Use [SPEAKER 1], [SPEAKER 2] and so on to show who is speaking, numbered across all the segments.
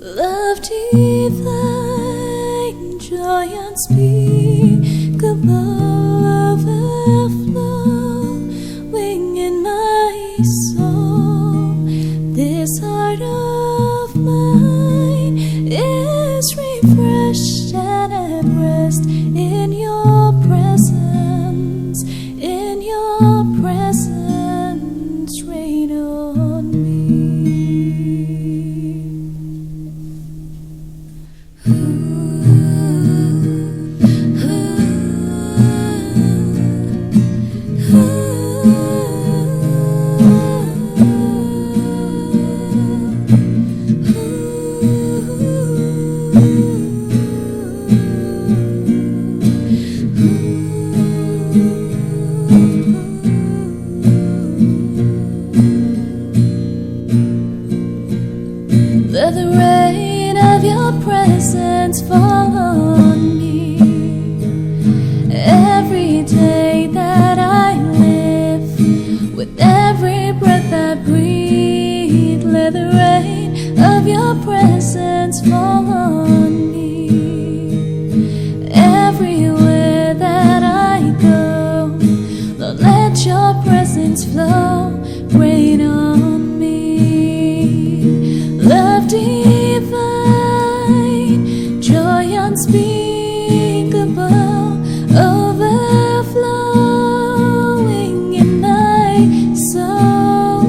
[SPEAKER 1] Love divine, joy unspeakable, overflowing in my soul. This heart of mine is refreshed and at rest in your presence. In your presence, rain on me. Let the rain of your presence fall on me every day that I live, with every breath I breathe. Let the rain of your presence fall on me everywhere that I go. Lord, let your presence flow, rain on me. Love divine, joy unspeakable, overflowing in my soul.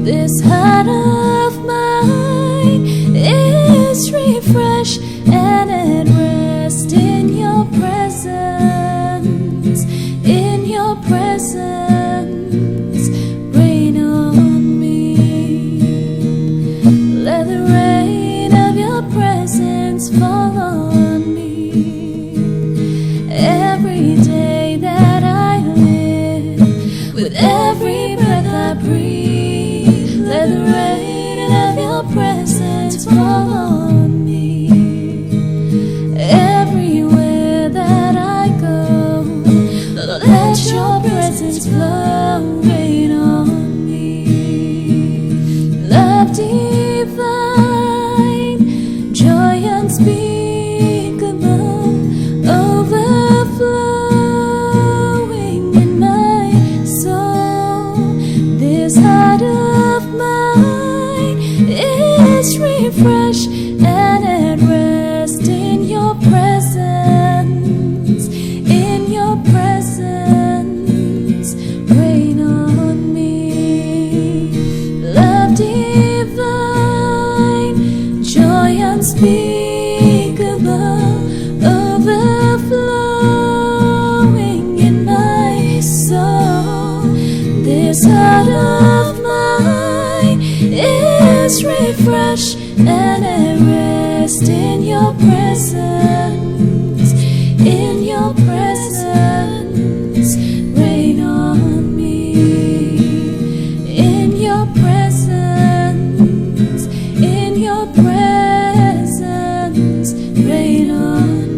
[SPEAKER 1] This heart of mine is refreshed and at rest in your presence. In your presence, rain on me. Let the rain of your presence fall on me every day that I live, with every breath I breathe. Let the rain of your presence fall on me everywhere that I go. Let your presence flow, rain on me. Love divine, joy unspeakable, overflowing in my soul. This heart of mine is refreshed and at rest in your presence. In your presence, rain on me. Love divine, joy unspeakable, overflowing in my soul. This heart of mine is refreshed and at rest in your presence. In your presence, rain on me. In your presence, in your presence, rain on me.